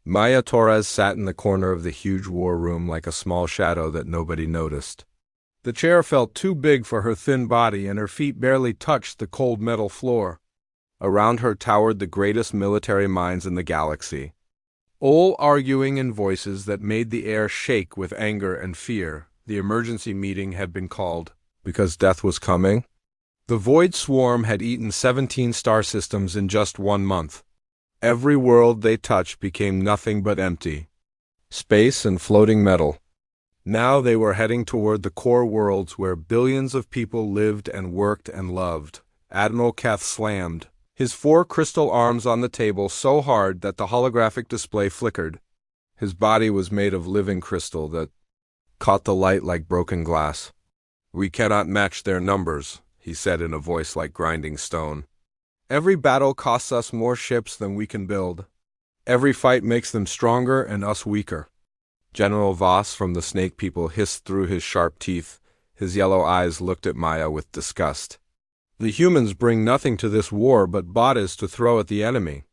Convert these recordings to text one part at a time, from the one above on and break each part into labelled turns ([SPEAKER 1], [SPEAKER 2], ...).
[SPEAKER 1] Maya Torres sat in the corner of the huge war room like a small shadow that nobody noticed. The chair felt too big for her thin body, and her feet barely touched the cold metal floor. Around her towered the greatest military minds in the galaxy, all arguing in voices that made the air shake with anger and fear. The emergency meeting had been called because death was coming. The Void Swarm had eaten 17 star systems in just 1 month. Every world they touched became nothing but empty space and floating metal. Now they were heading toward the core worlds where billions of people lived and worked and loved. Admiral Keth slammed his 4 crystal arms on the table so hard that the holographic display flickered. His body was made of living crystal that caught the light like broken glass. "We cannot match their numbers," he said in a voice like grinding stone. "Every battle costs us more ships than we can build. Every fight makes them stronger and us weaker." General Voss from the Snake People hissed through his sharp teeth. His yellow eyes looked at Maya with disgust. "The humans bring nothing to this war but bodies to throw at the enemy.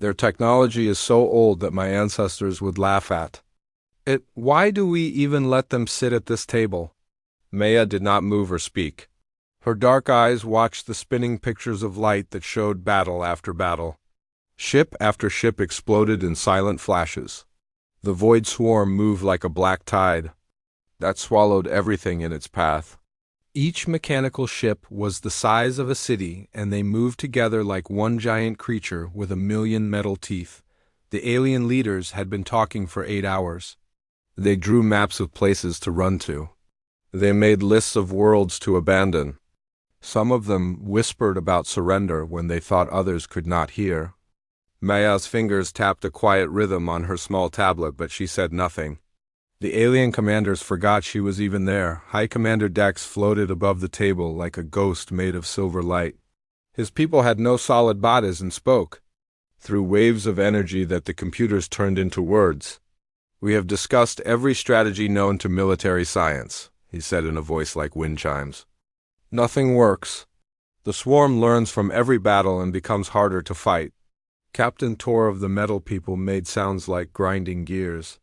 [SPEAKER 1] Their technology is so old that my ancestors would laugh at it. Why do we even let them sit at this table?" Maya did not move or speak. Her dark eyes watched the spinning pictures of light that showed battle after battle. Ship after ship exploded in silent flashes. The Void Swarm moved like a black tide that swallowed everything in its path. Each mechanical ship was the size of a city, and they moved together like one giant creature with 1,000,000 metal teeth. The alien leaders had been talking for 8 hours. They drew maps of places to run to. They made lists of worlds to abandon. Some of them whispered about surrender when they thought others could not hear. Maya's fingers tapped a quiet rhythm on her small tablet, but she said nothing. The alien commanders forgot she was even there. High Commander Dex floated above the table like a ghost made of silver light. His people had no solid bodies and spoke through waves of energy that the computers turned into words. "We have discussed every strategy known to military science," he said in a voice like wind chimes. "Nothing works. The swarm learns from every battle and becomes harder to fight." Captain Tor of the Metal People made sounds like grinding gears.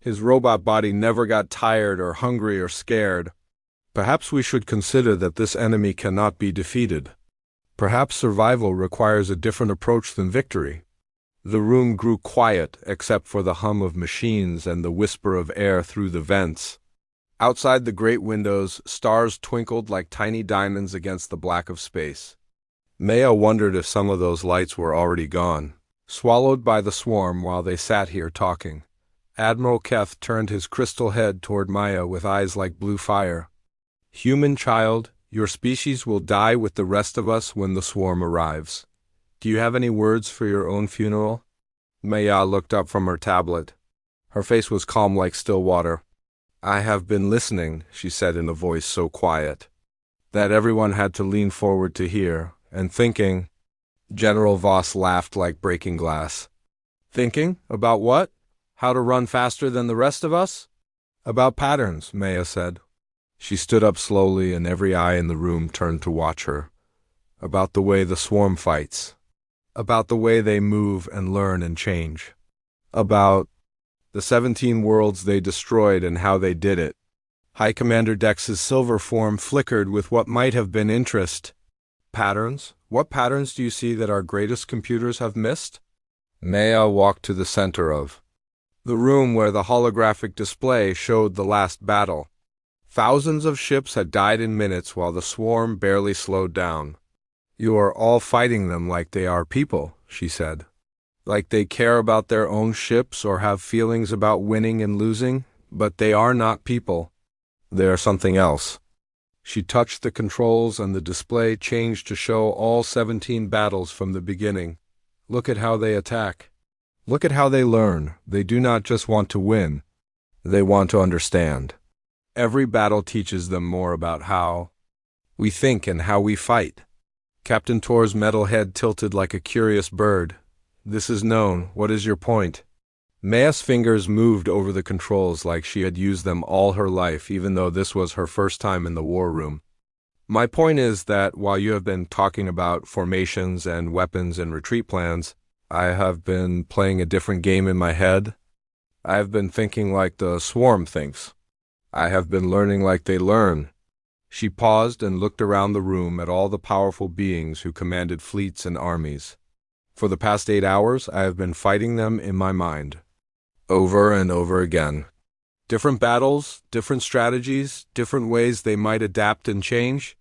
[SPEAKER 1] His robot body never got tired or hungry or scared. "Perhaps we should consider that this enemy cannot be defeated. Perhaps survival requires a different approach than victory." The room grew quiet except for the hum of machines and the whisper of air through the vents. Outside the great windows, stars twinkled like tiny diamonds against the black of space. Maya wondered if some of those lights were already gone, swallowed by the swarm while they sat here talking. Admiral Keth turned his crystal head toward Maya with eyes like blue fire. "Human child, your species will die with the rest of us when the swarm arrives. Do you have any words for your own funeral?" Maya looked up from her tablet. Her face was calm like still water. "I have been listening," she said in a voice so quiet that everyone had to lean forward to hear, "and thinking." General Voss laughed like breaking glass. "Thinking? About what? How to run faster than the rest of us?" "About patterns," Maya said. She stood up slowly, and every eye in the room turned to watch her. "About the way the swarm fights. About the way they move and learn and change. About the 17 worlds they destroyed and how they did it." High Commander Dex's silver form flickered with what might have been interest. "Patterns? What patterns do you see that our greatest computers have missed?" Maya walked to the center of the room where the holographic display showed the last battle. Thousands of ships had died in minutes while the swarm barely slowed down. "You are all fighting them like they are people," she said. "Like they care about their own ships or have feelings about winning and losing, but they are not people. They are something else." She touched the controls and the display changed to show all 17 battles from the beginning. "Look at how they attack. Look at how they learn. They do not just want to win. They want to understand. Every battle teaches them more about how we think and how we fight." Captain Tor's metal head tilted like a curious bird. "This is known. What is your point?" Maya's fingers moved over the controls like she had used them all her life, even though this was her first time in the war room. "My point is that while you have been talking about formations and weapons and retreat plans, I have been playing a different game in my head. I have been thinking like the swarm thinks. I have been learning like they learn. She paused and looked around the room at all the powerful beings who commanded fleets and armies. For the past 8 hours, I have been fighting them in my mind, over and over again. Different battles, different strategies, different ways they might adapt and change.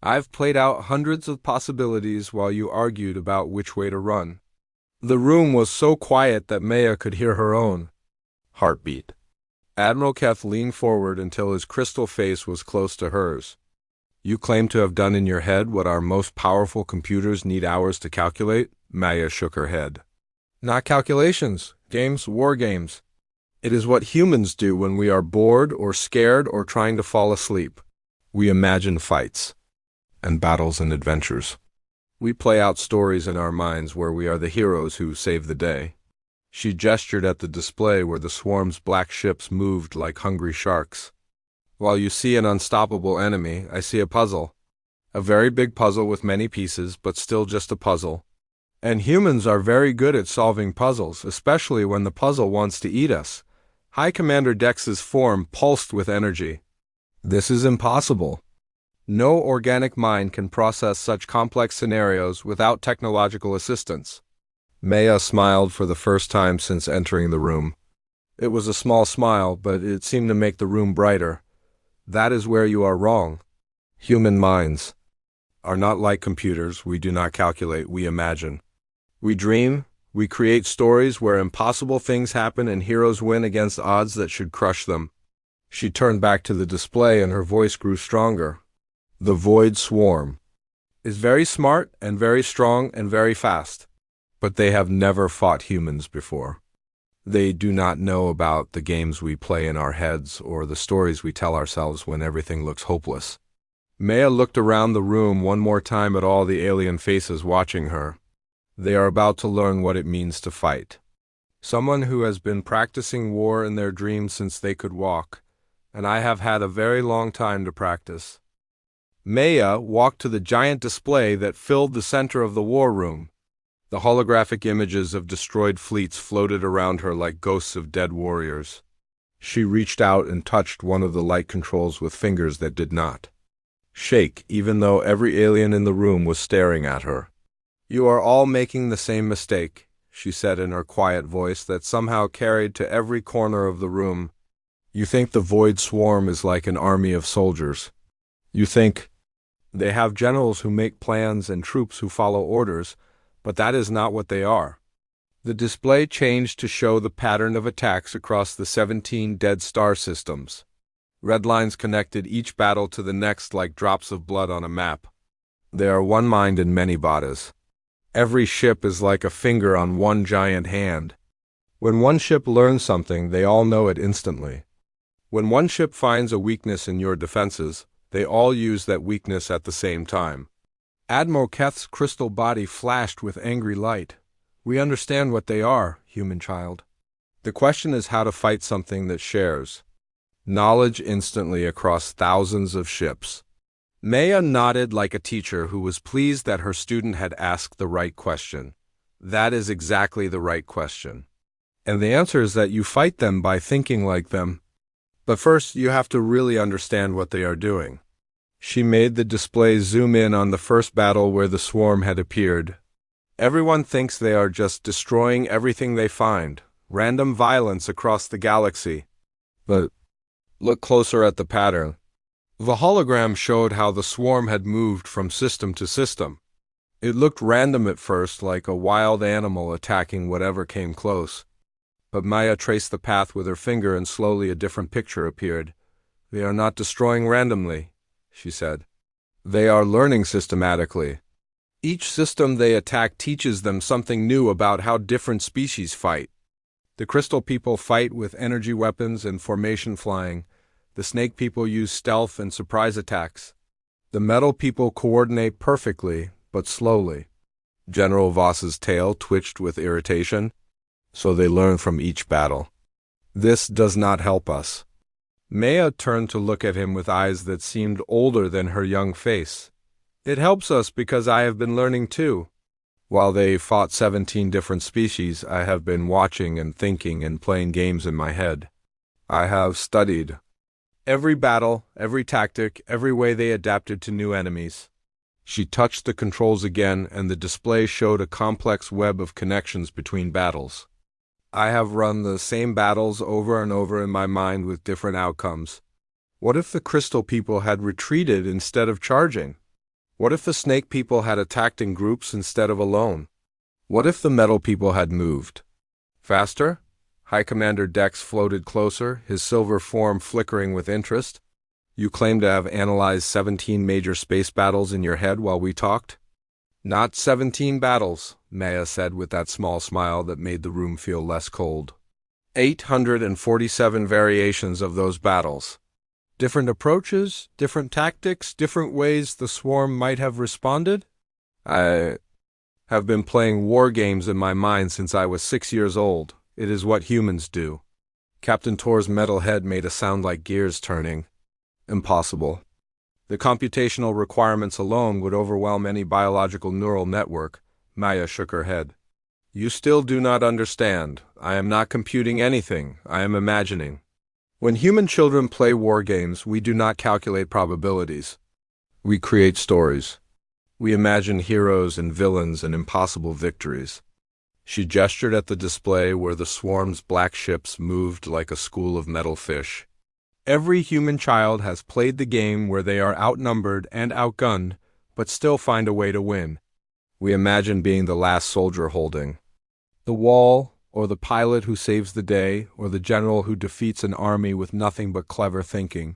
[SPEAKER 1] I've played out hundreds of possibilities while you argued about which way to run. The room was so quiet that Maya could hear her own heartbeat. Admiral Keth leaned forward until his crystal face was close to hers. You claim to have done in your head what our most powerful computers need hours to calculate? Maya shook her head. Not calculations, games, war games. It is what humans do when we are bored or scared or trying to fall asleep. We imagine fights and battles and adventures. We play out stories in our minds where we are the heroes who save the day. She gestured at the display where the swarm's black ships moved like hungry sharks. While you see an unstoppable enemy, I see a puzzle. A very big puzzle with many pieces, but still just a puzzle. And humans are very good at solving puzzles, especially when the puzzle wants to eat us. High Commander Dex's form pulsed with energy. This is impossible. No organic mind can process such complex scenarios without technological assistance. Maya smiled for the first time since entering the room. It was a small smile, but it seemed to make the room brighter. That is where you are wrong. Human minds are not like computers. We do not calculate, we imagine. We dream, we create stories where impossible things happen and heroes win against odds that should crush them. She turned back to the display and her voice grew stronger. The Void Swarm is very smart and very strong and very fast. But they have never fought humans before. They do not know about the games we play in our heads or the stories we tell ourselves when everything looks hopeless. Maya looked around the room one more time at all the alien faces watching her. They are about to learn what it means to fight. Someone who has been practicing war in their dreams since they could walk, and I have had a very long time to practice. Maya walked to the giant display that filled the center of the war room. The holographic images of destroyed fleets floated around her like ghosts of dead warriors. She reached out and touched one of the light controls with fingers that did not shake, even though every alien in the room was staring at her. You are all making the same mistake, she said in her quiet voice that somehow carried to every corner of the room. You think the Void Swarm is like an army of soldiers. You think they have generals who make plans and troops who follow orders, but that is not what they are. The display changed to show the pattern of attacks across the 17 dead star systems. Red lines connected each battle to the next like drops of blood on a map. They are one mind in many bodies. Every ship is like a finger on one giant hand. When one ship learns something, they all know it instantly. When one ship finds a weakness in your defenses, they all use that weakness at the same time. Admiral Keth's crystal body flashed with angry light. We understand what they are, human child. The question is how to fight something that shares knowledge instantly across thousands of ships. Maya nodded like a teacher who was pleased that her student had asked the right question. That is exactly the right question. And the answer is that you fight them by thinking like them. But first, you have to really understand what they are doing. She made the display zoom in on the first battle where the swarm had appeared. Everyone thinks they are just destroying everything they find, random violence across the galaxy. But look closer at the pattern. The hologram showed how the swarm had moved from system to system. It looked random at first, like a wild animal attacking whatever came close. But Maya traced the path with her finger and slowly a different picture appeared. They are not destroying randomly, she said. They are learning systematically. Each system they attack teaches them something new about how different species fight. The crystal people fight with energy weapons and formation flying. The snake people use stealth and surprise attacks. The metal people coordinate perfectly, but slowly. General Voss's tail twitched with irritation, so they learn from each battle. This does not help us. Maya turned to look at him with eyes that seemed older than her young face. It helps us because I have been learning too. While they fought 17 different species, I have been watching and thinking and playing games in my head. I have studied every battle, every tactic, every way they adapted to new enemies. She touched the controls again, and the display showed a complex web of connections between battles. I have run the same battles over and over in my mind with different outcomes. What if the crystal people had retreated instead of charging? What if the snake people had attacked in groups instead of alone? What if the metal people had moved faster? High Commander Dex floated closer, his silver form flickering with interest. You claim to have analyzed 17 major space battles in your head while we talked? Not 17 battles, Maya said with that small smile that made the room feel less cold. 847 variations of those battles. Different approaches, different tactics, different ways the swarm might have responded? I have been playing war games in my mind since I was 6 years old. It is what humans do. Captain Tor's metal head made a sound like gears turning. Impossible. The computational requirements alone would overwhelm any biological neural network. Maya shook her head. You still do not understand. I am not computing anything. I am imagining. When human children play war games, we do not calculate probabilities. We create stories. We imagine heroes and villains and impossible victories. She gestured at the display where the swarm's black ships moved like a school of metal fish. Every human child has played the game where they are outnumbered and outgunned, but still find a way to win. We imagine being the last soldier holding the wall, or the pilot who saves the day, or the general who defeats an army with nothing but clever thinking.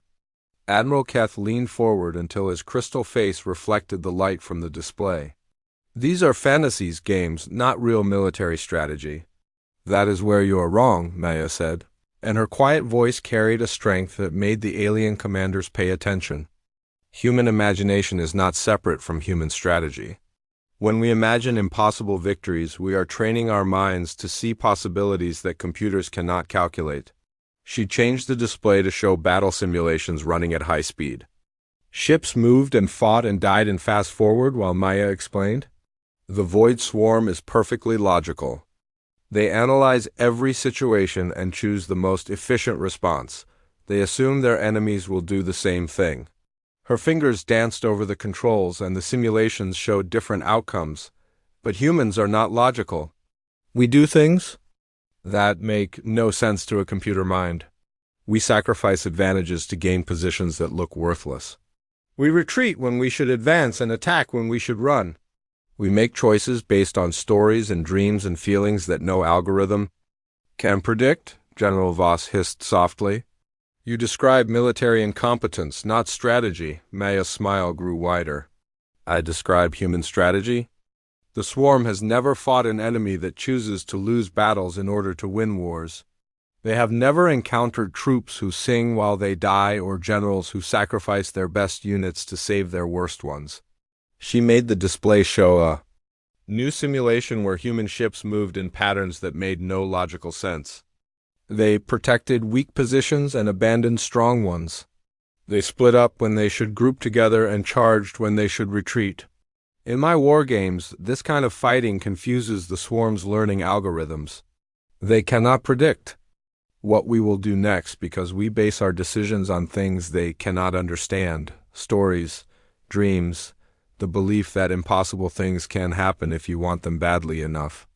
[SPEAKER 1] Admiral Keth leaned forward until his crystal face reflected the light from the display. These are fantasies games, not real military strategy. That is where you are wrong, Maya said, and her quiet voice carried a strength that made the alien commanders pay attention. Human imagination is not separate from human strategy. When we imagine impossible victories, we are training our minds to see possibilities that computers cannot calculate. She changed the display to show battle simulations running at high speed. Ships moved and fought and died in fast forward while Maya explained. The Void Swarm is perfectly logical. They analyze every situation and choose the most efficient response. They assume their enemies will do the same thing. Her fingers danced over the controls and the simulations showed different outcomes. But humans are not logical. We do things that make no sense to a computer mind. We sacrifice advantages to gain positions that look worthless. We retreat when we should advance and attack when we should run. We make choices based on stories and dreams and feelings that no algorithm can predict, General Voss hissed softly. You describe military incompetence, not strategy. Maya's smile grew wider. I describe human strategy? The swarm has never fought an enemy that chooses to lose battles in order to win wars. They have never encountered troops who sing while they die or generals who sacrifice their best units to save their worst ones. She made the display show a new simulation where human ships moved in patterns that made no logical sense. They protected weak positions and abandoned strong ones. They split up when they should group together and charged when they should retreat. In my war games, this kind of fighting confuses the swarm's learning algorithms. They cannot predict what we will do next because we base our decisions on things they cannot understand, stories, dreams, the belief that impossible things can happen if you want them badly enough.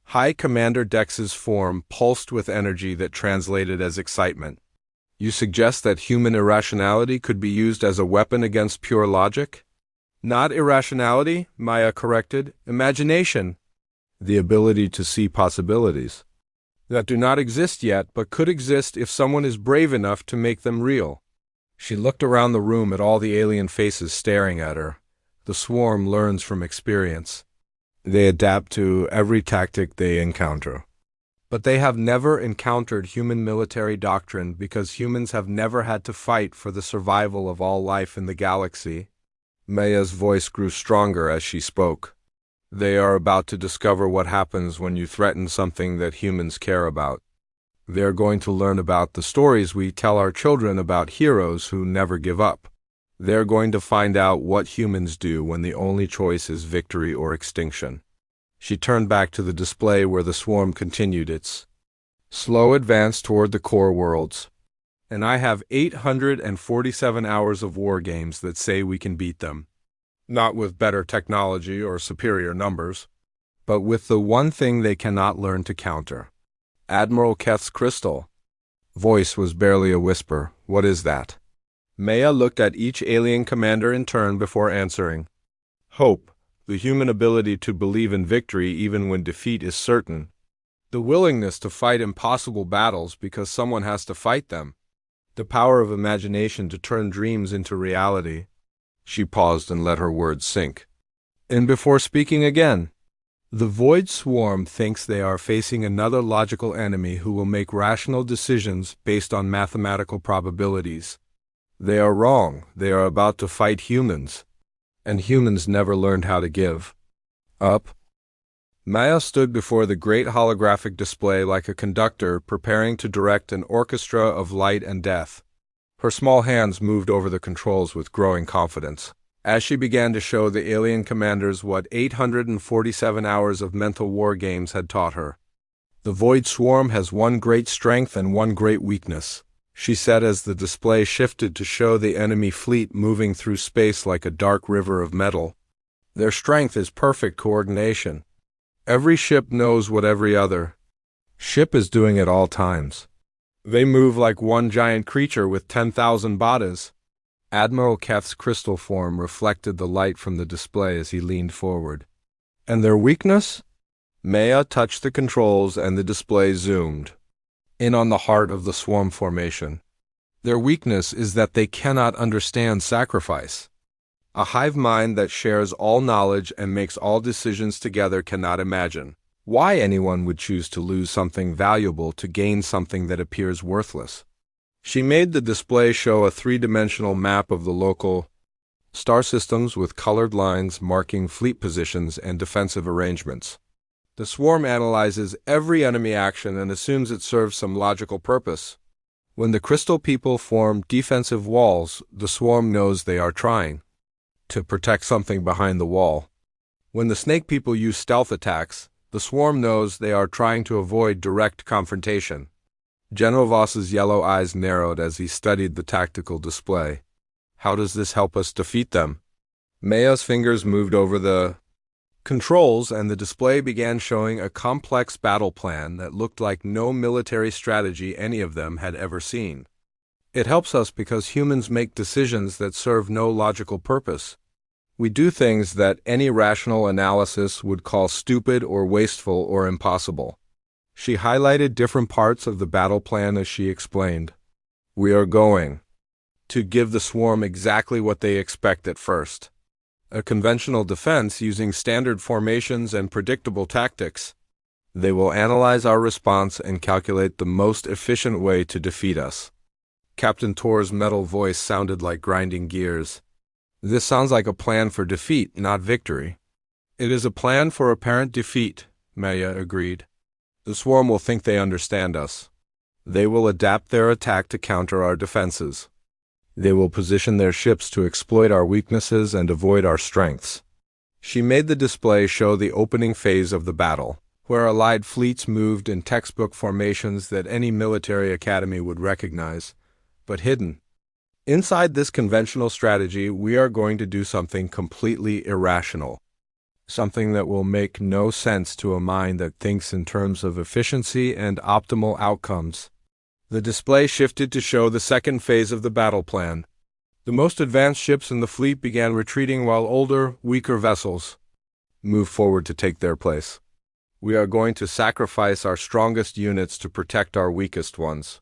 [SPEAKER 1] High Commander Dex's form pulsed with energy that translated as excitement. You suggest that human irrationality could be used as a weapon against pure logic? Not irrationality, Maya corrected. Imagination. The ability to see possibilities that do not exist yet but could exist if someone is brave enough to make them real. She looked around the room at all the alien faces staring at her. The swarm learns from experience. They adapt to every tactic they encounter. But they have never encountered human military doctrine because humans have never had to fight for the survival of all life in the galaxy. Maya's voice grew stronger as she spoke. They are about to discover what happens when you threaten something that humans care about. They're going to learn about the stories we tell our children about heroes who never give up. They're going to find out what humans do when the only choice is victory or extinction. She turned back to the display where the swarm continued its slow advance toward the core worlds. And I have 847 hours of war games that say we can beat them. Not with better technology or superior numbers, but with the one thing they cannot learn to counter. Admiral Keth's crystal. Voice was barely a whisper. What is that? Maya looked at each alien commander in turn before answering. Hope, the human ability to believe in victory even when defeat is certain. The willingness to fight impossible battles because someone has to fight them. The power of imagination to turn dreams into reality. She paused and let her words sink. And before speaking again, the Void Swarm thinks they are facing another logical enemy who will make rational decisions based on mathematical probabilities. They are wrong. They are about to fight humans. And humans never learned how to give up. Maya stood before the great holographic display like a conductor preparing to direct an orchestra of light and death. Her small hands moved over the controls with growing confidence, as she began to show the alien commanders what 847 hours of mental war games had taught her. The Void Swarm has one great strength and one great weakness, she said as the display shifted to show the enemy fleet moving through space like a dark river of metal. Their strength is perfect coordination. Every ship knows what every other ship is doing at all times. They move like one giant creature with 10,000 bodies. Admiral Keth's crystal form reflected the light from the display as he leaned forward. And their weakness? Maya touched the controls and the display zoomed in on the heart of the swarm formation. Their weakness is that they cannot understand sacrifice. A hive mind that shares all knowledge and makes all decisions together cannot imagine why anyone would choose to lose something valuable to gain something that appears worthless. She made the display show a three-dimensional map of the local star systems with colored lines marking fleet positions and defensive arrangements. The swarm analyzes every enemy action and assumes it serves some logical purpose. When the crystal people form defensive walls, the swarm knows they are trying to protect something behind the wall. When the snake people use stealth attacks, the swarm knows they are trying to avoid direct confrontation. General Voss's yellow eyes narrowed as he studied the tactical display. How does this help us defeat them? Maya's fingers moved over the controls and the display began showing a complex battle plan that looked like no military strategy any of them had ever seen. It helps us because humans make decisions that serve no logical purpose. We do things that any rational analysis would call stupid or wasteful or impossible. She highlighted different parts of the battle plan as she explained. We are going to give the swarm exactly what they expect at first. A conventional defense using standard formations and predictable tactics. They will analyze our response and calculate the most efficient way to defeat us. Captain Tor's metal voice sounded like grinding gears. This sounds like a plan for defeat, not victory. It is a plan for apparent defeat, Maya agreed. The swarm will think they understand us. They will adapt their attack to counter our defenses. They will position their ships to exploit our weaknesses and avoid our strengths. She made the display show the opening phase of the battle, where allied fleets moved in textbook formations that any military academy would recognize, but hidden. Inside this conventional strategy, we are going to do something completely irrational. Something that will make no sense to a mind that thinks in terms of efficiency and optimal outcomes. The display shifted to show the second phase of the battle plan. The most advanced ships in the fleet began retreating while older, weaker vessels moved forward to take their place. We are going to sacrifice our strongest units to protect our weakest ones.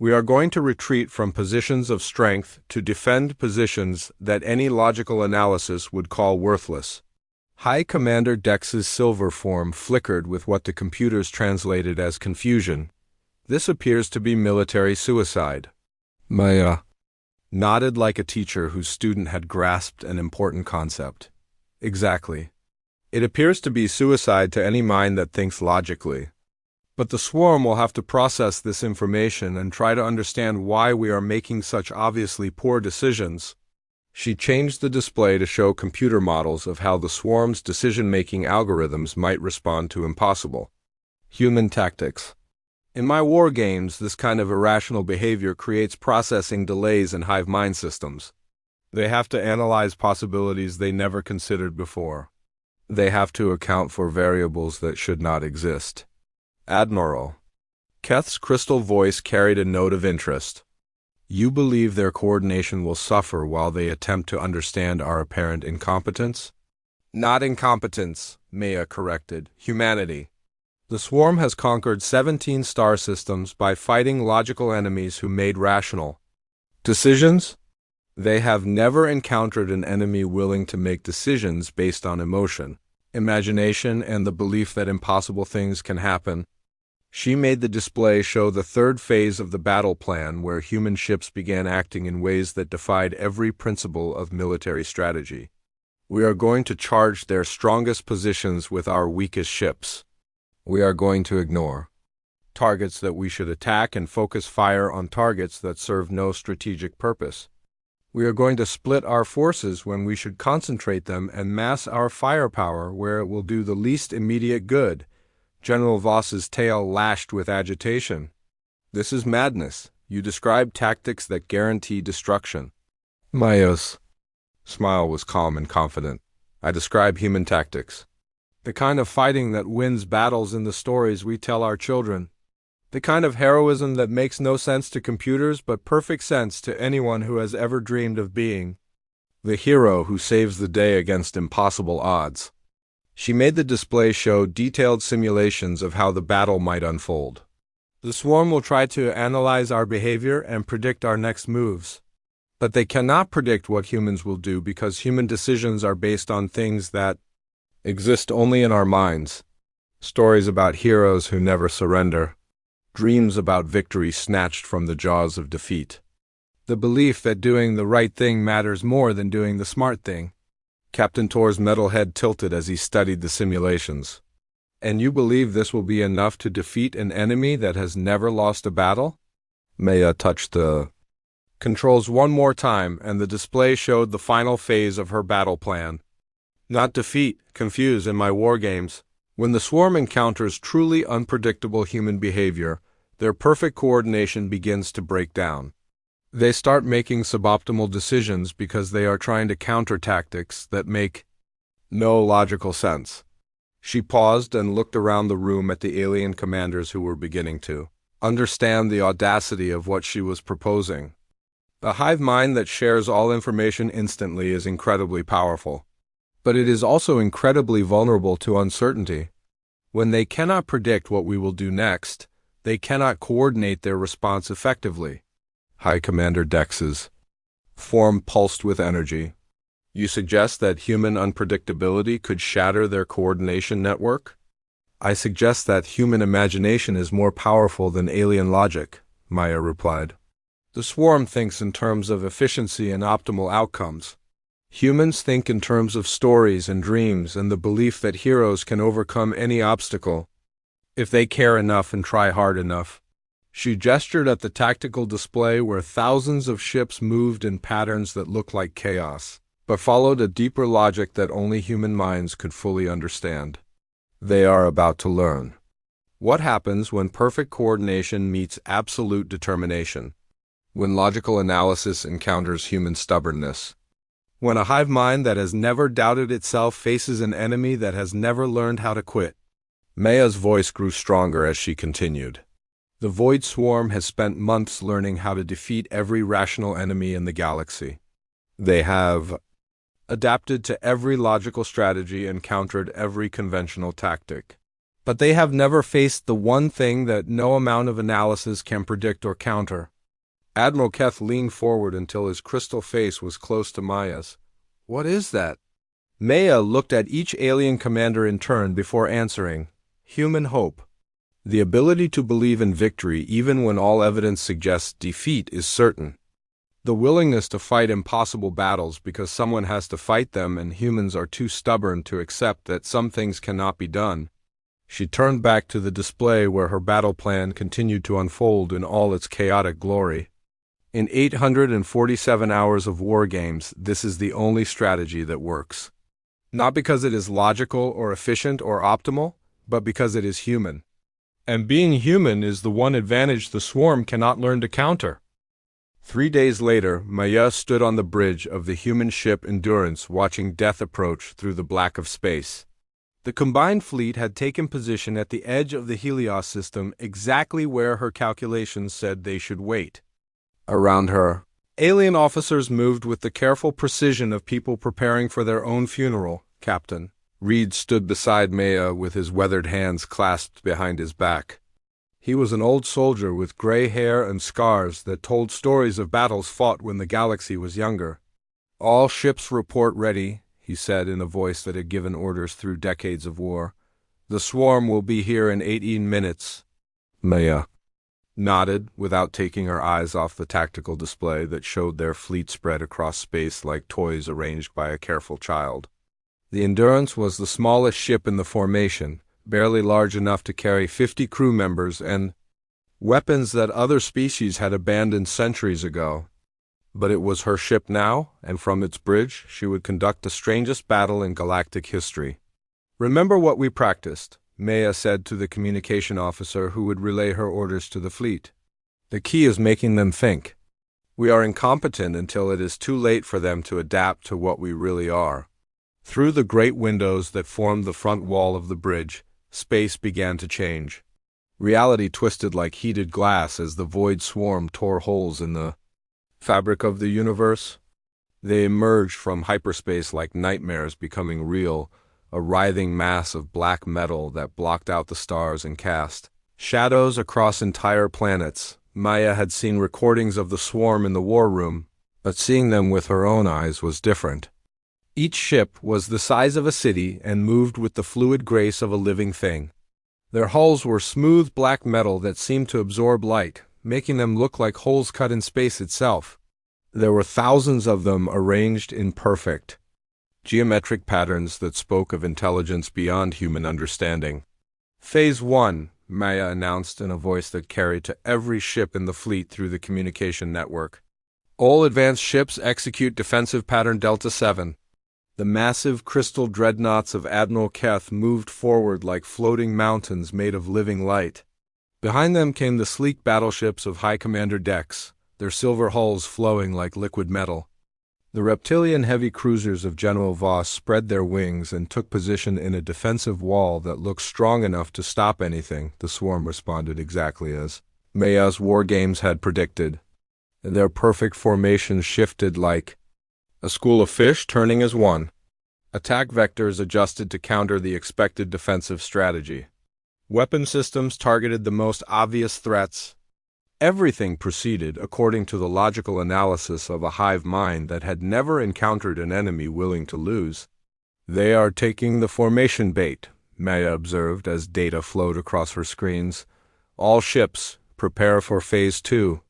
[SPEAKER 1] We are going to retreat from positions of strength to defend positions that any logical analysis would call worthless. High Commander Dex's silver form flickered with what the computers translated as confusion. This appears to be military suicide. Maya nodded like a teacher whose student had grasped an important concept. Exactly. It appears to be suicide to any mind that thinks logically. But the swarm will have to process this information and try to understand why we are making such obviously poor decisions. She changed the display to show computer models of how the swarm's decision-making algorithms might respond to impossible human tactics. In my war games, this kind of irrational behavior creates processing delays in hive mind systems. They have to analyze possibilities they never considered before. They have to account for variables that should not exist. Admiral. Keth's crystal voice carried a note of interest. You believe their coordination will suffer while they attempt to understand our apparent incompetence? Not incompetence, Maya corrected. Humanity. The swarm has conquered 17 star systems by fighting logical enemies who made rational decisions. They have never encountered an enemy willing to make decisions based on emotion, imagination, and the belief that impossible things can happen. She made the display show the third phase of the battle plan, where human ships began acting in ways that defied every principle of military strategy. We are going to charge their strongest positions with our weakest ships. We are going to ignore targets that we should attack and focus fire on targets that serve no strategic purpose. We are going to split our forces when we should concentrate them and mass our firepower where it will do the least immediate good. General Voss's tail lashed with agitation. This is madness. You describe tactics that guarantee destruction. Maya's smile was calm and confident. I describe human tactics. The kind of fighting that wins battles in the stories we tell our children. The kind of heroism that makes no sense to computers but perfect sense to anyone who has ever dreamed of being the hero who saves the day against impossible odds. She made the display show detailed simulations of how the battle might unfold. The swarm will try to analyze our behavior and predict our next moves. But they cannot predict what humans will do because human decisions are based on things that exist only in our minds. Stories about heroes who never surrender. Dreams about victory snatched from the jaws of defeat. The belief that doing the right thing matters more than doing the smart thing. Captain Tor's metal head tilted as he studied the simulations. And you believe this will be enough to defeat an enemy that has never lost a battle? Maya touched the controls one more time, and the display showed the final phase of her battle plan. Not defeat, confuse in my war games. When the swarm encounters truly unpredictable human behavior, their perfect coordination begins to break down. They start making suboptimal decisions because they are trying to counter tactics that make no logical sense. She paused and looked around the room at the alien commanders who were beginning to understand the audacity of what she was proposing. The hive mind that shares all information instantly is incredibly powerful. But it is also incredibly vulnerable to uncertainty. When they cannot predict what we will do next, they cannot coordinate their response effectively. High Commander Dex's form pulsed with energy. You suggest that human unpredictability could shatter their coordination network? I suggest that human imagination is more powerful than alien logic, Maya replied. The swarm thinks in terms of efficiency and optimal outcomes. Humans think in terms of stories and dreams and the belief that heroes can overcome any obstacle if they care enough and try hard enough. She gestured at the tactical display where thousands of ships moved in patterns that looked like chaos, but followed a deeper logic that only human minds could fully understand. They are about to learn. What happens when perfect coordination meets absolute determination? When logical analysis encounters human stubbornness? When a hive mind that has never doubted itself faces an enemy that has never learned how to quit? Maya's voice grew stronger as she continued. The Void Swarm has spent months learning how to defeat every rational enemy in the galaxy. They have adapted to every logical strategy and countered every conventional tactic. But they have never faced the one thing that no amount of analysis can predict or counter. Admiral Keth leaned forward until his crystal face was close to Maya's. What is that? Maya looked at each alien commander in turn before answering. Human hope. The ability to believe in victory even when all evidence suggests defeat is certain. The willingness to fight impossible battles because someone has to fight them and humans are too stubborn to accept that some things cannot be done. She turned back to the display where her battle plan continued to unfold in all its chaotic glory. In 847 hours of war games, this is the only strategy that works. Not because it is logical or efficient or optimal, but because it is human. And being human is the one advantage the swarm cannot learn to counter. 3 days later, Maya stood on the bridge of the human ship Endurance watching death approach through the black of space. The combined fleet had taken position at the edge of the Helios system exactly where her calculations said they should wait. Around her, alien officers moved with the careful precision of people preparing for their own funeral. Captain Reed stood beside Maya with his weathered hands clasped behind his back. He was an old soldier with gray hair and scars that told stories of battles fought when the galaxy was younger. "All ships report ready," he said in a voice that had given orders through decades of war. "The swarm will be here in 18 minutes. Maya nodded without taking her eyes off the tactical display that showed their fleet spread across space like toys arranged by a careful child. The Endurance was the smallest ship in the formation, barely large enough to carry 50 crew members and weapons that other species had abandoned centuries ago. But it was her ship now, and from its bridge she would conduct the strangest battle in galactic history. "Remember what we practiced," Maya said to the communication officer who would relay her orders to the fleet. "The key is making them think. We are incompetent until it is too late for them to adapt to what we really are." Through the great windows that formed the front wall of the bridge, space began to change. Reality twisted like heated glass as the void swarm tore holes in the fabric of the universe. They emerged from hyperspace like nightmares becoming real, a writhing mass of black metal that blocked out the stars and cast shadows across entire planets. Maya had seen recordings of the swarm in the war room, but seeing them with her own eyes was different. Each ship was the size of a city and moved with the fluid grace of a living thing. Their hulls were smooth black metal that seemed to absorb light, making them look like holes cut in space itself. There were thousands of them arranged in perfect, geometric patterns that spoke of intelligence beyond human understanding. "Phase 1, Maya announced in a voice that carried to every ship in the fleet through the communication network. "All advanced ships execute defensive pattern Delta 7. The massive crystal dreadnoughts of Admiral Keth moved forward like floating mountains made of living light. Behind them came the sleek battleships of High Commander decks, their silver hulls flowing like liquid metal. The reptilian heavy cruisers of General Voss spread their wings and took position in a defensive wall that looked strong enough to stop anything. The swarm responded exactly as Maya's war games had predicted. Their perfect formations shifted like a school of fish turning as one. Attack vectors adjusted to counter the expected defensive strategy. Weapon systems targeted the most obvious threats. Everything proceeded according to the logical analysis of a hive mind that had never encountered an enemy willing to lose. "They are taking the formation bait," Maya observed as data flowed across her screens. "All ships, prepare for Phase 2.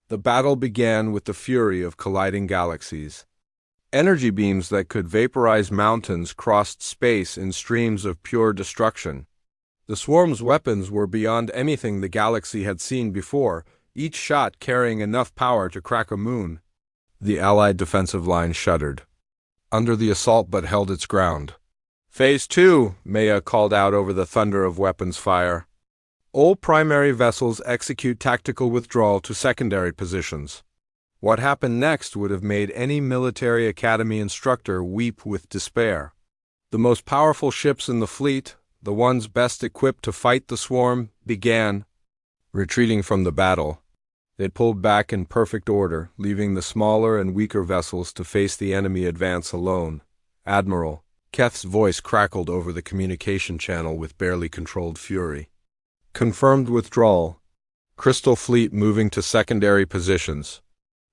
[SPEAKER 1] The battle began with the fury of colliding galaxies. Energy beams that could vaporize mountains crossed space in streams of pure destruction. The swarm's weapons were beyond anything the galaxy had seen before, each shot carrying enough power to crack a moon. The Allied defensive line shuddered under the assault but held its ground. "Phase 2, Maya called out over the thunder of weapons fire. "All primary vessels execute tactical withdrawal to secondary positions." What happened next would have made any military academy instructor weep with despair. The most powerful ships in the fleet, the ones best equipped to fight the swarm, began retreating from the battle. They pulled back in perfect order, leaving the smaller and weaker vessels to face the enemy advance alone. "Admiral," Keth's voice crackled over the communication channel with barely controlled fury. "Confirmed withdrawal. Crystal Fleet moving to secondary positions."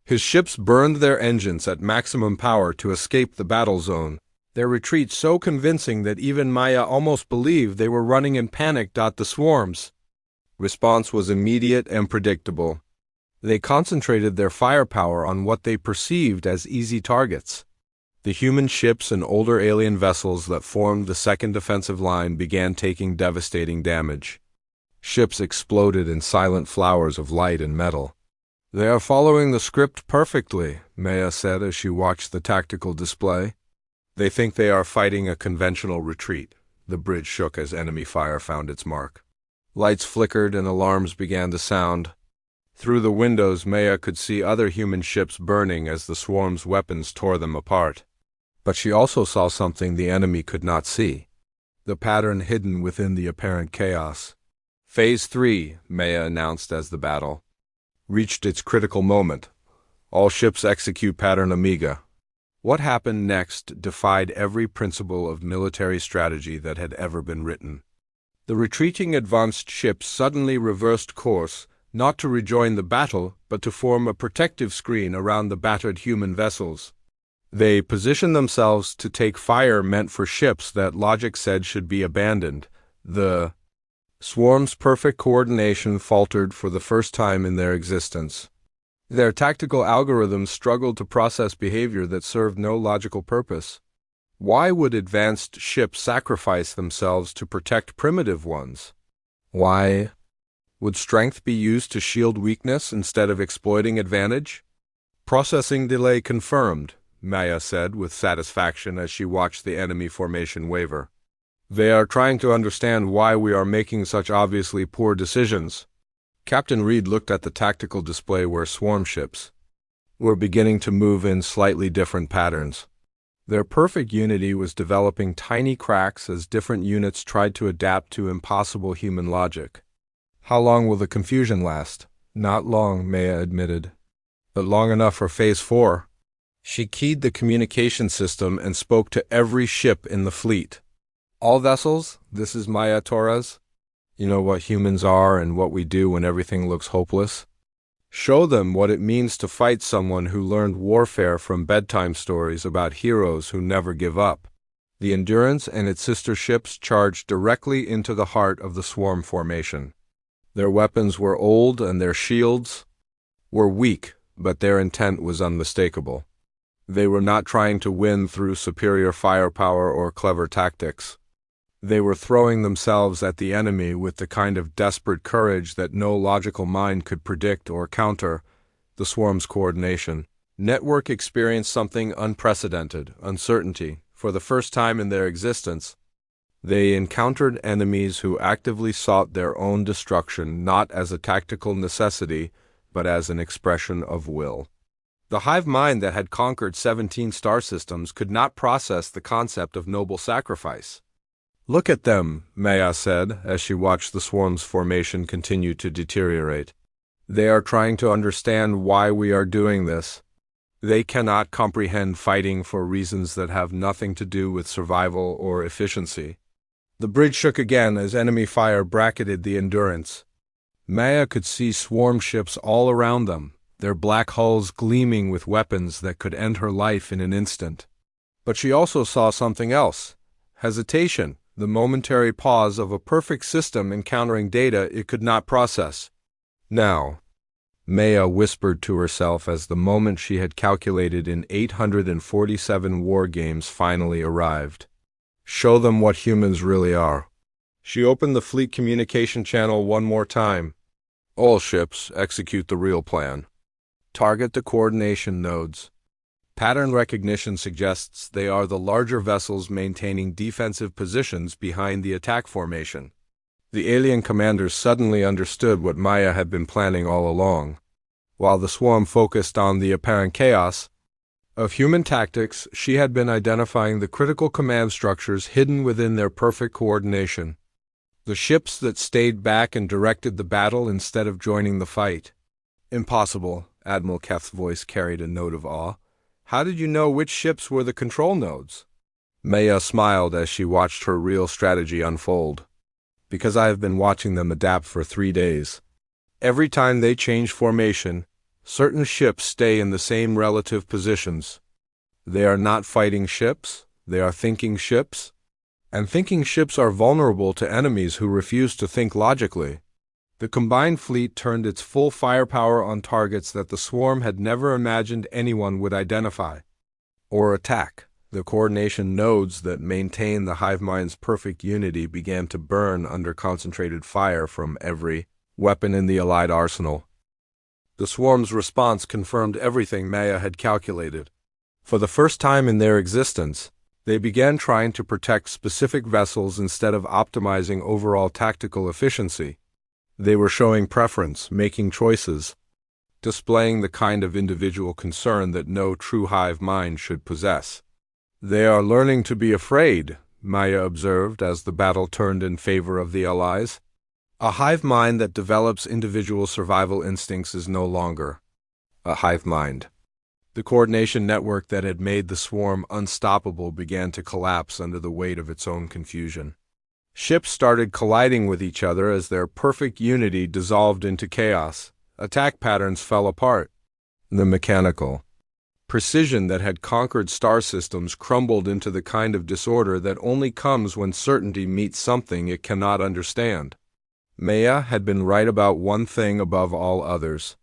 [SPEAKER 1] His ships burned their engines at maximum power to escape the battle zone, their retreat so convincing that even Maya almost believed they were running in panic. The swarm's response was immediate and predictable. They concentrated their firepower on what they perceived as easy targets. The human ships and older alien vessels that formed the second defensive line began taking devastating damage. Ships exploded in silent flowers of light and metal. They are following the script perfectly, Maya said as she watched the tactical display. They think they are fighting a conventional retreat. The bridge shook as enemy fire found its mark. Lights flickered and alarms began to sound. Through the windows, Maya could see other human ships burning as the swarm's weapons tore them apart. But she also saw something the enemy could not see. The pattern hidden within the apparent chaos. Phase 3, Maya announced as the battle reached its critical moment. All ships execute pattern Omega. What happened next defied every principle of military strategy that had ever been written. The retreating advanced ships suddenly reversed course, not to rejoin the battle, but to form a protective screen around the battered human vessels. They positioned themselves to take fire meant for ships that logic said should be abandoned. The swarm's perfect coordination faltered for the first time in their existence. Their tactical algorithms struggled to process behavior that served no logical purpose. Why would advanced ships sacrifice themselves to protect primitive ones? Why would strength be used to shield weakness instead of exploiting advantage? Processing delay confirmed, Maya said with satisfaction as she watched the enemy formation waver. They are trying to understand why we are making such obviously poor decisions. Captain Reed looked at the tactical display where swarm ships were beginning to move in slightly different patterns. Their perfect unity was developing tiny cracks as different units tried to adapt to impossible human logic. How long will the confusion last? Not long, Maya admitted. But long enough for Phase 4. She keyed the communication system and spoke to every ship in the fleet. All vessels, this is Maya Torres. You know what humans are and what we do when everything looks hopeless. Show them what it means to fight someone who learned warfare from bedtime stories about heroes who never give up. The Endurance and its sister ships charged directly into the heart of the swarm formation. Their weapons were old and their shields were weak, but their intent was unmistakable. They were not trying to win through superior firepower or clever tactics. They were throwing themselves at the enemy with the kind of desperate courage that no logical mind could predict or counter. The swarm's coordination network experienced something unprecedented, uncertainty. For the first time in their existence, they encountered enemies who actively sought their own destruction not as a tactical necessity, but as an expression of will. The hive mind that had conquered 17 star systems could not process the concept of noble sacrifice. Look at them, Maya said, as she watched the swarm's formation continue to deteriorate. They are trying to understand why we are doing this. They cannot comprehend fighting for reasons that have nothing to do with survival or efficiency. The bridge shook again as enemy fire bracketed the Endurance. Maya could see swarm ships all around them, their black hulls gleaming with weapons that could end her life in an instant. But she also saw something else. Hesitation. The momentary pause of a perfect system encountering data it could not process. Now, Maya whispered to herself as the moment she had calculated in 847 war games finally arrived. Show them what humans really are. She opened the fleet communication channel one more time. All ships, execute the real plan. Target the coordination nodes. Pattern recognition suggests they are the larger vessels maintaining defensive positions behind the attack formation. The alien commanders suddenly understood what Maya had been planning all along. While the swarm focused on the apparent chaos of human tactics, she had been identifying the critical command structures hidden within their perfect coordination. The ships that stayed back and directed the battle instead of joining the fight. Impossible, Admiral Keth's voice carried a note of awe. How did you know which ships were the control nodes? Maya smiled as she watched her real strategy unfold. Because I have been watching them adapt for 3 days. Every time they change formation, certain ships stay in the same relative positions. They are not fighting ships, they are thinking ships. And thinking ships are vulnerable to enemies who refuse to think logically. The combined fleet turned its full firepower on targets that the swarm had never imagined anyone would identify or attack. The coordination nodes that maintain the hive mind's perfect unity began to burn under concentrated fire from every weapon in the Allied arsenal. The swarm's response confirmed everything Maya had calculated. For the first time in their existence, they began trying to protect specific vessels instead of optimizing overall tactical efficiency. They were showing preference, making choices, displaying the kind of individual concern that no true hive mind should possess. "They are learning to be afraid," Maya observed as the battle turned in favor of the Allies. A hive mind that develops individual survival instincts is no longer a hive mind. The coordination network that had made the swarm unstoppable began to collapse under the weight of its own confusion. Ships started colliding with each other as their perfect unity dissolved into chaos. Attack patterns fell apart. The mechanical precision that had conquered star systems crumbled into the kind of disorder that only comes when certainty meets something it cannot understand. Maya had been right about one thing above all others.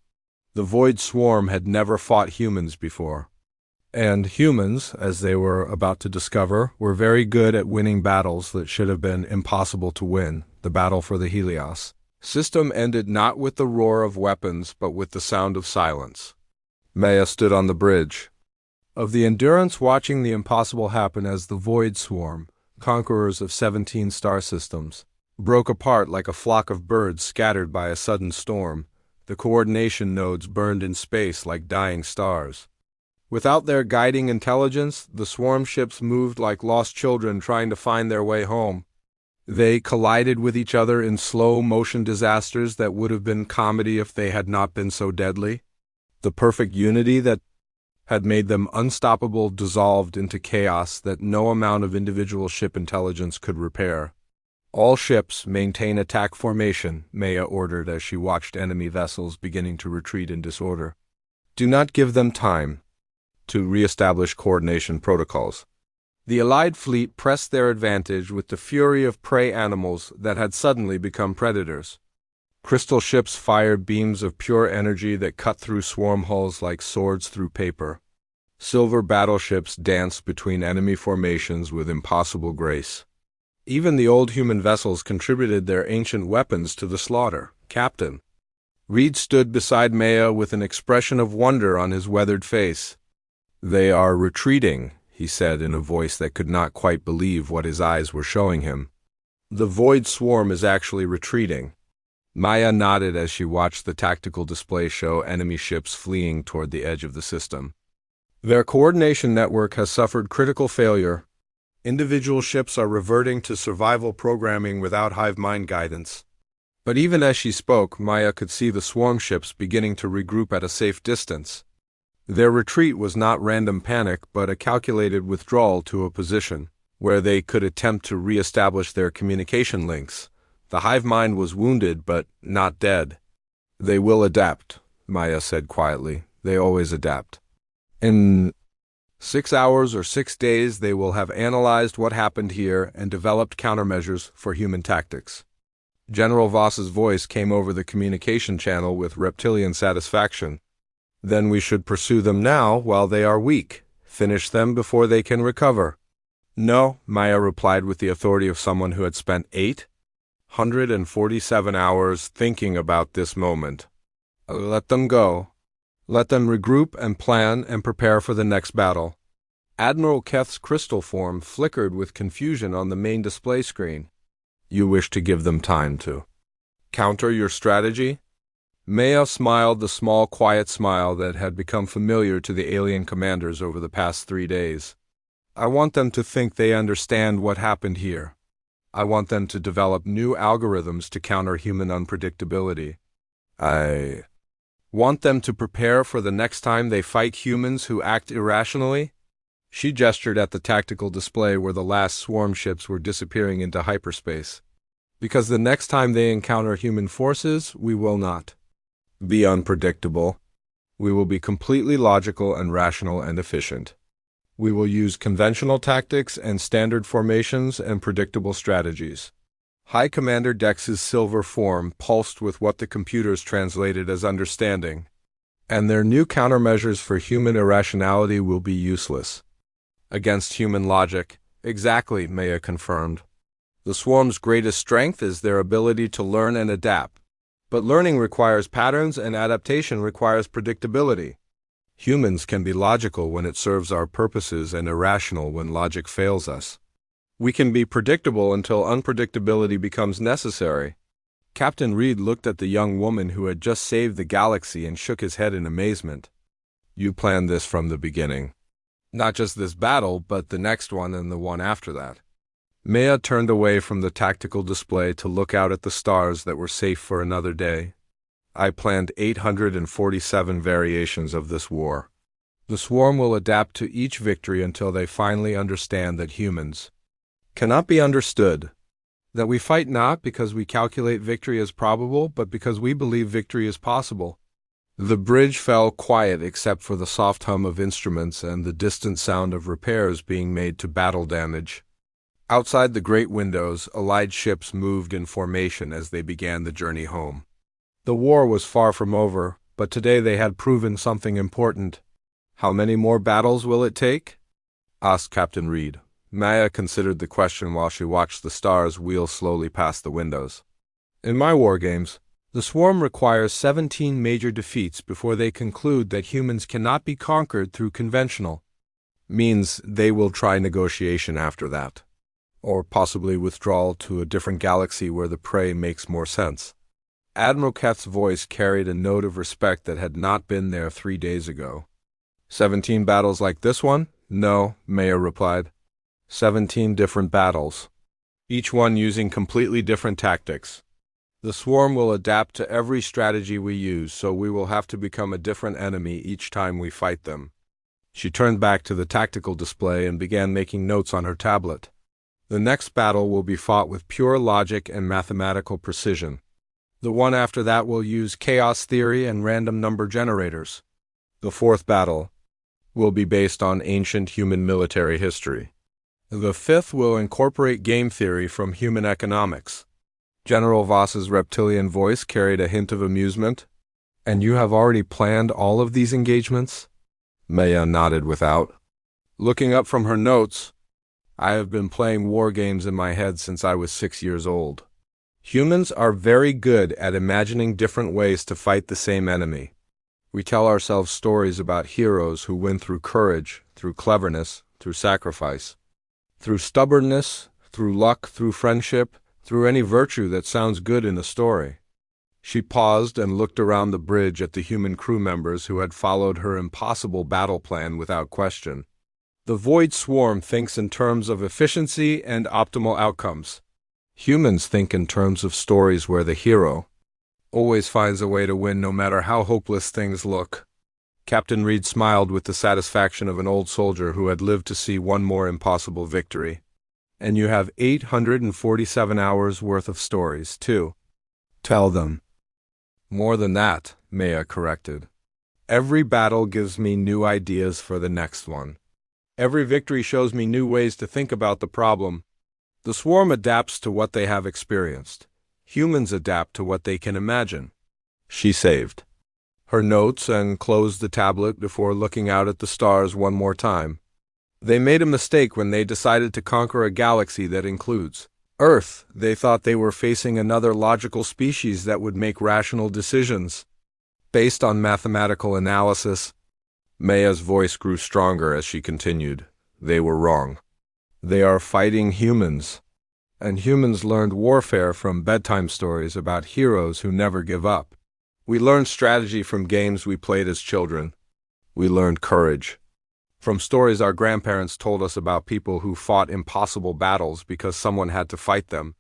[SPEAKER 1] The Void Swarm had never fought humans before. And humans, as they were about to discover, were very good at winning battles that should have been impossible to win. The battle for the Helios system ended not with the roar of weapons, but with the sound of silence. Maya stood on the bridge of the Endurance, watching the impossible happen as the Void Swarm, conquerors of 17 star systems, broke apart like a flock of birds scattered by a sudden storm. The coordination nodes burned in space like dying stars. Without their guiding intelligence, the swarm ships moved like lost children trying to find their way home. They collided with each other in slow-motion disasters that would have been comedy if they had not been so deadly. The perfect unity that had made them unstoppable dissolved into chaos that no amount of individual ship intelligence could repair. "All ships maintain attack formation," Maya ordered as she watched enemy vessels beginning to retreat in disorder. "Do not give them time to re-establish coordination protocols." The Allied fleet pressed their advantage with the fury of prey animals that had suddenly become predators. Crystal ships fired beams of pure energy that cut through swarm hulls like swords through paper. Silver battleships danced between enemy formations with impossible grace. Even the old human vessels contributed their ancient weapons to the slaughter. "Captain." Reed stood beside Maya with an expression of wonder on his weathered face. "They are retreating," he said in a voice that could not quite believe what his eyes were showing him. "The Void Swarm is actually retreating." Maya nodded as she watched the tactical display show enemy ships fleeing toward the edge of the system. "Their coordination network has suffered critical failure. Individual ships are reverting to survival programming without hive mind guidance." But even as she spoke, Maya could see the swarm ships beginning to regroup at a safe distance. Their retreat was not random panic, but a calculated withdrawal to a position where they could attempt to re-establish their communication links. The hive mind was wounded, but not dead. "They will adapt," Maya said quietly. "They always adapt. In 6 hours or 6 days, they will have analyzed what happened here and developed countermeasures for human tactics." General Voss's voice came over the communication channel with reptilian satisfaction. "Then we should pursue them now while they are weak. Finish them before they can recover." "No," Maya replied with the authority of someone who had spent 847 hours thinking about this moment. "Let them go. Let them regroup and plan and prepare for the next battle." Admiral Keth's crystal form flickered with confusion on the main display screen. "You wish to give them time to counter your strategy?" Maya smiled the small, quiet smile that had become familiar to the alien commanders over the past 3 days. "I want them to think they understand what happened here. I want them to develop new algorithms to counter human unpredictability. I want them to prepare for the next time they fight humans who act irrationally." She gestured at the tactical display where the last swarm ships were disappearing into hyperspace. "Because the next time they encounter human forces, we will not be unpredictable. We will be completely logical and rational and efficient. We will use conventional tactics and standard formations and predictable strategies." High Commander Dex's silver form pulsed with what the computers translated as understanding. "And their new countermeasures for human irrationality will be useless against human logic." "Exactly," Maya confirmed. "The swarm's greatest strength is their ability to learn and adapt. But learning requires patterns and adaptation requires predictability. Humans can be logical when it serves our purposes and irrational when logic fails us. We can be predictable until unpredictability becomes necessary. Captain Reed looked at the young woman who had just saved the galaxy and shook his head in amazement. You planned this from the beginning. Not just this battle, but the next one and the one after that. Maya turned away from the tactical display to look out at the stars that were safe for another day. I planned 847 variations of this war. The swarm will adapt to each victory until they finally understand that humans cannot be understood. That we fight not because we calculate victory as probable, but because we believe victory is possible. The bridge fell quiet except for the soft hum of instruments and the distant sound of repairs being made to battle damage. Outside the great windows, allied ships moved in formation as they began the journey home. The war was far from over, but today they had proven something important. How many more battles will it take? Asked Captain Reed. Maya considered the question while she watched the stars wheel slowly past the windows. In my war games, the swarm requires 17 major defeats before they conclude that humans cannot be conquered through conventional means. They will try negotiation after that, or possibly withdrawal to a different galaxy where the prey makes more sense. Admiral Keth's voice carried a note of respect that had not been there 3 days ago. 17 battles like this one? No, Maya replied. 17 different battles, each one using completely different tactics. The swarm will adapt to every strategy we use, so we will have to become a different enemy each time we fight them. She turned back to the tactical display and began making notes on her tablet. The next battle will be fought with pure logic and mathematical precision. The one after that will use chaos theory and random number generators. The fourth battle will be based on ancient human military history. The fifth will incorporate game theory from human economics. General Voss's reptilian voice carried a hint of amusement. And you have already planned all of these engagements? Maya nodded without looking up from her notes. I have been playing war games in my head since I was 6 years old. Humans are very good at imagining different ways to fight the same enemy. We tell ourselves stories about heroes who win through courage, through cleverness, through sacrifice, through stubbornness, through luck, through friendship, through any virtue that sounds good in a story. She paused and looked around the bridge at the human crew members who had followed her impossible battle plan without question. The Void Swarm thinks in terms of efficiency and optimal outcomes. Humans think in terms of stories where the hero always finds a way to win no matter how hopeless things look. Captain Reed smiled with the satisfaction of an old soldier who had lived to see one more impossible victory. And you have 847 hours worth of stories, too. Tell them. More than that, Maya corrected. Every battle gives me new ideas for the next one. Every victory shows me new ways to think about the problem. The swarm adapts to what they have experienced. Humans adapt to what they can imagine. She saved her notes and closed the tablet before looking out at the stars one more time. They made a mistake when they decided to conquer a galaxy that includes Earth. They thought they were facing another logical species that would make rational decisions based on mathematical analysis. Maya's voice grew stronger as she continued. They were wrong. They are fighting humans, and humans learned warfare from bedtime stories about heroes who never give up. We learned strategy from games we played as children. We learned courage from stories our grandparents told us about people who fought impossible battles because someone had to fight them.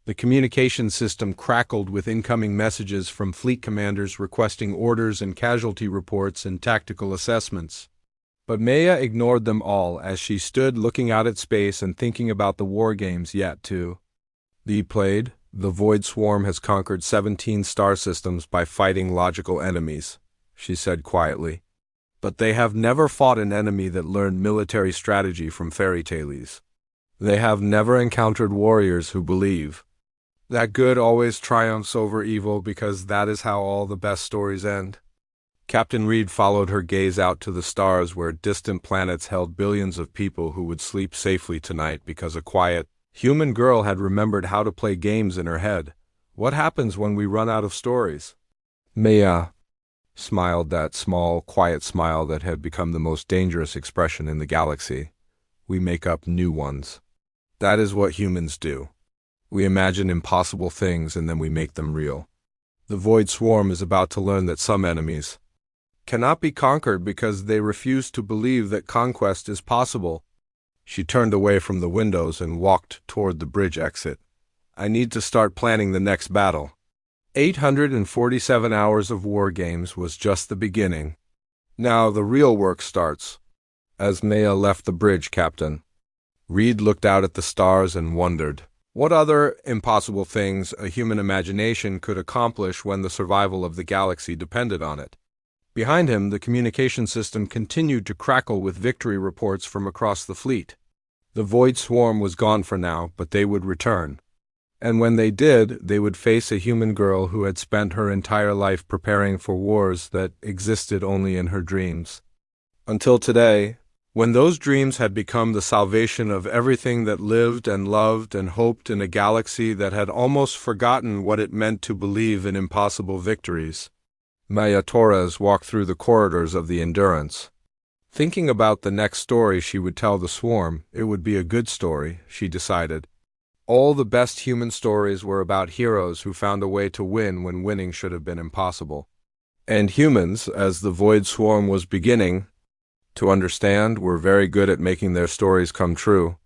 [SPEAKER 1] The communication system crackled with incoming messages from fleet commanders requesting orders and casualty reports and tactical assessments. But Maya ignored them all as she stood looking out at space and thinking about the war games yet to be played. The Void Swarm has conquered 17 star systems by fighting logical enemies, she said quietly. But they have never fought an enemy that learned military strategy from fairy tales. They have never encountered warriors who believe that good always triumphs over evil because that is how all the best stories end. Captain Reed followed her gaze out to the stars where distant planets held billions of people who would sleep safely tonight because a quiet, human girl had remembered how to play games in her head, What happens when we run out of stories? Maya smiled, that small, quiet smile that had become the most dangerous expression in the galaxy. We make up new ones. That is what humans do. We imagine impossible things and then we make them real. The Void Swarm is about to learn that some enemies cannot be conquered because they refuse to believe that conquest is possible. She turned away from the windows and walked toward the bridge exit. I need to start planning the next battle. 847 hours of war games was just the beginning. Now the real work starts. As Maya left the bridge, Captain Reed looked out at the stars and wondered what other impossible things a human imagination could accomplish when the survival of the galaxy depended on it. Behind him, the communication system continued to crackle with victory reports from across the fleet. The Void Swarm was gone for now, but they would return. And when they did, they would face a human girl who had spent her entire life preparing for wars that existed only in her dreams. Until today, when those dreams had become the salvation of everything that lived and loved and hoped in a galaxy that had almost forgotten what it meant to believe in impossible victories. Maya Torres walked through the corridors of the Endurance. Thinking about the next story she would tell the Swarm, it would be a good story, she decided. All the best human stories were about heroes who found a way to win when winning should have been impossible. And humans, as the Void Swarm was beginning to understand, were very good at making their stories come true.